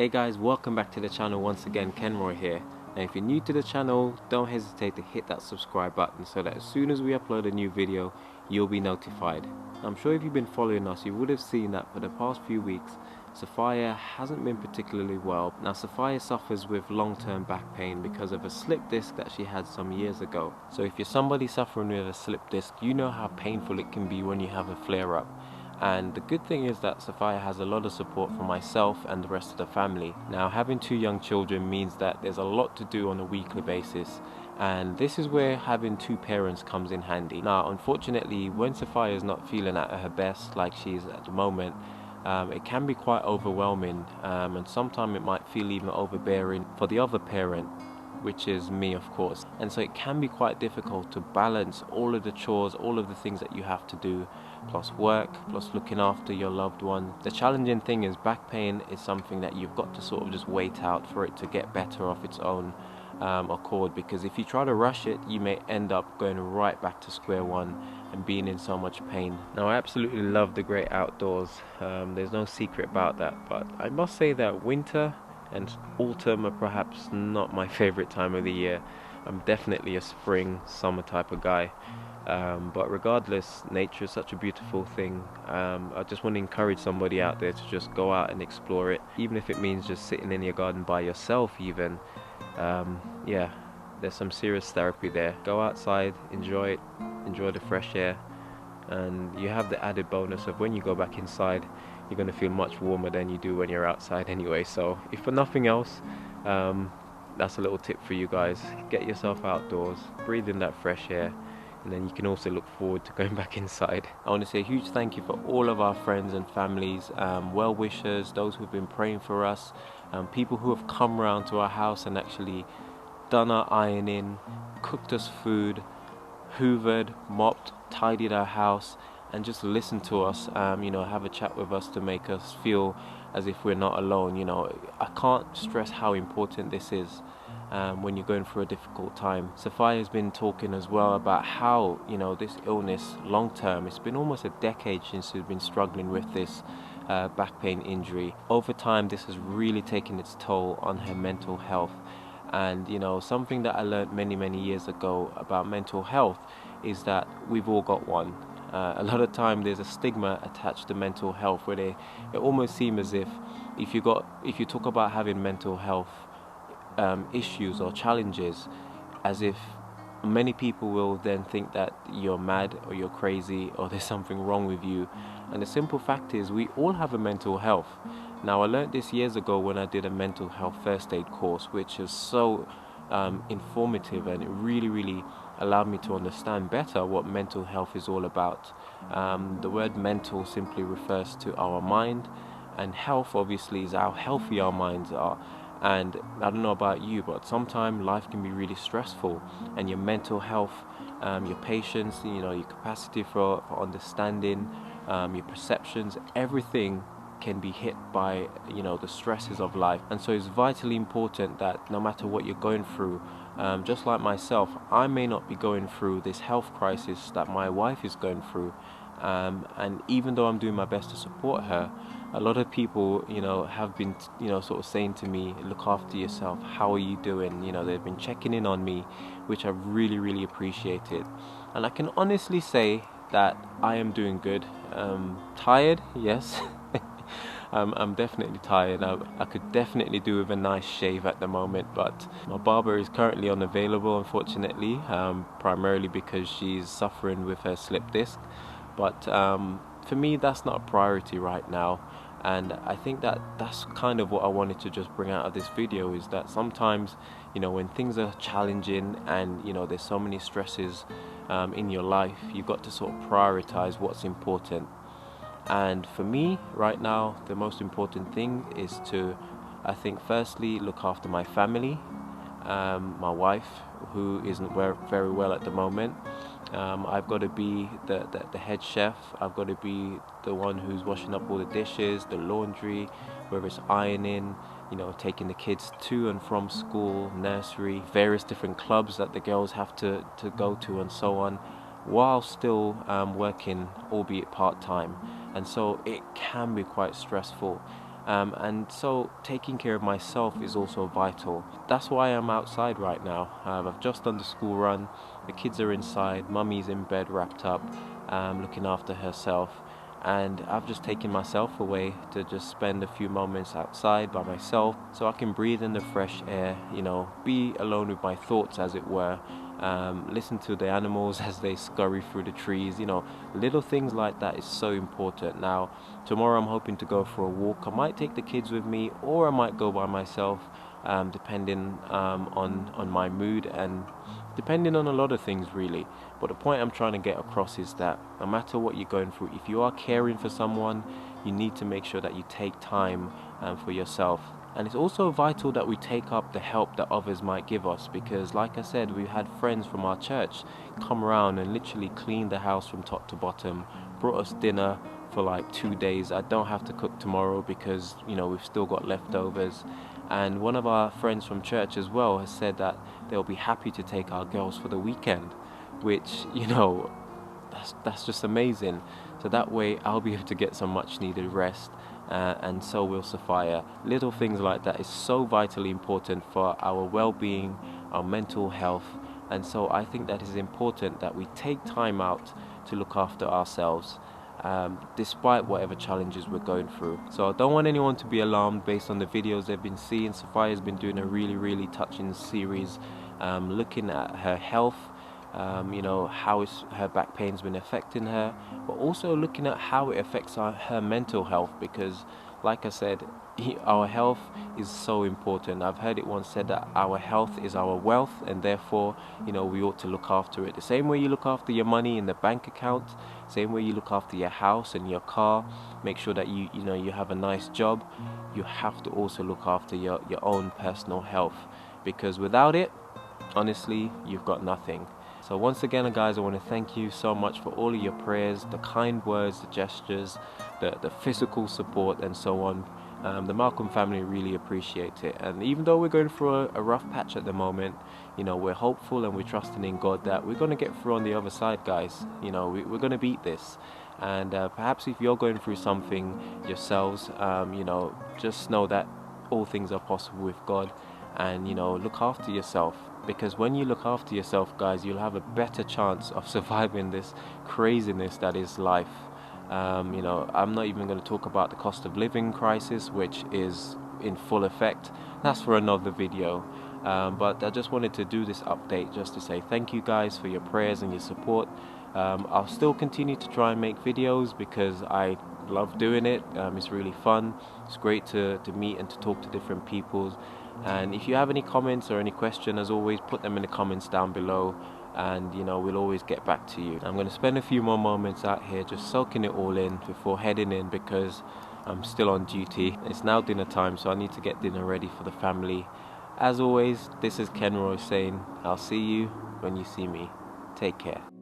Hey guys, welcome back to the channel once again. Kenroy here. And if you're new to the channel, don't hesitate to hit that subscribe button so that as soon as we upload a new video, you'll be notified. I'm sure if you've been following us, you would have seen that for the past few weeks, Sapphire hasn't been particularly well. Now Sapphire suffers with long-term back pain because of a slip disc that she had some years ago. So if you're somebody suffering with a slip disc, you know how painful it can be when you have a flare-up. And the good thing is that Sapphire has a lot of support from myself and the rest of the family. Now having two young children means that there's a lot to do on a weekly basis, and this is where having two parents comes in handy. Now unfortunately, when Sapphire is not feeling at her best like she is at the moment, it can be quite overwhelming, and sometimes it might feel even overbearing for the other parent, which is me, of course. And so it can be quite difficult to balance all of the chores, all of the things that you have to do, plus work, plus looking after your loved one. The challenging thing is back pain is something that you've got to sort of just wait out for it to get better off its own accord, because if you try to rush it, you may end up going right back to square one and being in so much pain. Now I absolutely love the great outdoors, there's no secret about that, but I must say that winter and autumn are perhaps not my favorite time of the year. I'm definitely a spring, summer type of guy. But regardless, nature is such a beautiful thing. I just want to encourage somebody out there to just go out and explore it, even if it means just sitting in your garden by yourself even. Yeah, there's some serious therapy there. Go outside, enjoy it, enjoy the fresh air, and you have the added bonus of when you go back inside, you're going to feel much warmer than you do when you're outside anyway. So if for nothing else, that's a little tip for you guys. Get yourself outdoors, breathe in that fresh air, and then you can also look forward to going back inside. I want to say a huge thank you for all of our friends and families, well-wishers, those who've been praying for us, people who have come round to our house and actually done our ironing, cooked us food, hoovered, mopped, tidied our house, and just listen to us, you know, have a chat with us to make us feel as if we're not alone. You know, I can't stress how important this is when you're going through a difficult time. Sapphire has been talking as well about how, you know, this illness long term, it's been almost a decade since she's been struggling with this back pain injury. Over time, this has really taken its toll on her mental health. And you know, something that I learned many years ago about mental health is that we've all got one. A lot of time there's a stigma attached to mental health where it almost seems as if you talk about having mental health issues or challenges, as if many people will then think that you're mad or you're crazy or there's something wrong with you. And the simple fact is we all have a mental health. Now I learned this years ago when I did a mental health first aid course, which is so informative, and it really allowed me to understand better what mental health is all about. The word mental simply refers to our mind, and health obviously is how healthy our minds are. And I don't know about you, but sometimes life can be really stressful, and your mental health, your patience, you know, your capacity for understanding, your perceptions, everything can be hit by, you know, the stresses of life. And so it's vitally important that no matter what you're going through, just like myself, I may not be going through this health crisis that my wife is going through, and even though I'm doing my best to support her, a lot of people, you know, have been, you know, sort of saying to me, look after yourself, how are you doing? You know, they've been checking in on me, which I really appreciated. And I can honestly say that I am doing good. Tired, yes. I'm definitely tired. I could definitely do with a nice shave at the moment, but my barber is currently unavailable, unfortunately, primarily because she's suffering with her slip disc. But for me, that's not a priority right now. And I think that that's kind of what I wanted to just bring out of this video, is that sometimes, you know, when things are challenging and, you know, there's so many stresses in your life, you've got to sort of prioritize what's important. And for me right now, the most important thing is to, I think, firstly look after my family, my wife, who isn't very well at the moment. I've got to be the head chef. I've got to be the one who's washing up all the dishes, the laundry, whether it's ironing, you know, taking the kids to and from school, nursery, various different clubs that the girls have to go to, and so on, while still working, albeit part-time. And so it can be quite stressful. And so taking care of myself is also vital. That's why I'm outside right now. I've just done the school run, the kids are inside, mummy's in bed wrapped up, looking after herself, and I've just taken myself away to just spend a few moments outside by myself so I can breathe in the fresh air, be alone with my thoughts, as it were. Listen to the animals as they scurry through the trees. Little things like that is so important. Now tomorrow I'm hoping to go for a walk. I might take the kids with me, or I might go by myself, depending on my mood and depending on a lot of things really. But the point I'm trying to get across is that no matter what you're going through, if you are caring for someone, you need to make sure that you take time for yourself. And it's also vital that we take up the help that others might give us, because like I said, we've had friends from our church come around and literally clean the house from top to bottom, brought us dinner for like 2 days. I don't have to cook tomorrow because we've still got leftovers. And one of our friends from church as well has said that they'll be happy to take our girls for the weekend, which that's just amazing. So that way I'll be able to get some much needed rest, and so will Sapphire. Little things like that is so vitally important for our well-being, our mental health. And so I think that it's important that we take time out to look after ourselves, despite whatever challenges we're going through. So I don't want anyone to be alarmed based on the videos they've been seeing. Sapphire's been doing a really touching series, looking at her health, how her back pain's been affecting her, but also looking at how it affects her mental health, because like I said, our health is so important. I've heard it once said that our health is our wealth, and therefore we ought to look after it the same way you look after your money in the bank account, same way you look after your house and your car. Make sure that you have a nice job. You have to also look after your own personal health, because without it, honestly, you've got nothing. So once again, guys, I want to thank you so much for all of your prayers, the kind words, the gestures, the physical support, and so on. The Malcolm family really appreciate it. And even though we're going through a rough patch at the moment, we're hopeful and we're trusting in God that we're going to get through on the other side, guys. We're going to beat this. And perhaps if you're going through something yourselves, just know that all things are possible with God. And look after yourself, because when you look after yourself, guys, you'll have a better chance of surviving this craziness that is life. I'm not even going to talk about the cost of living crisis, which is in full effect. That's for another video. But I just wanted to do this update just to say thank you guys for your prayers and your support. I'll still continue to try and make videos because I love doing it. It's really fun. It's great to meet and to talk to different people. And if you have any comments or any question, as always, put them in the comments down below, and we'll always get back to you. I'm going to spend a few more moments out here just soaking it all in before heading in, because I'm still on duty. It's now dinner time, so I need to get dinner ready for the family. As always, this is Kenroy saying I'll see you when you see me. Take care.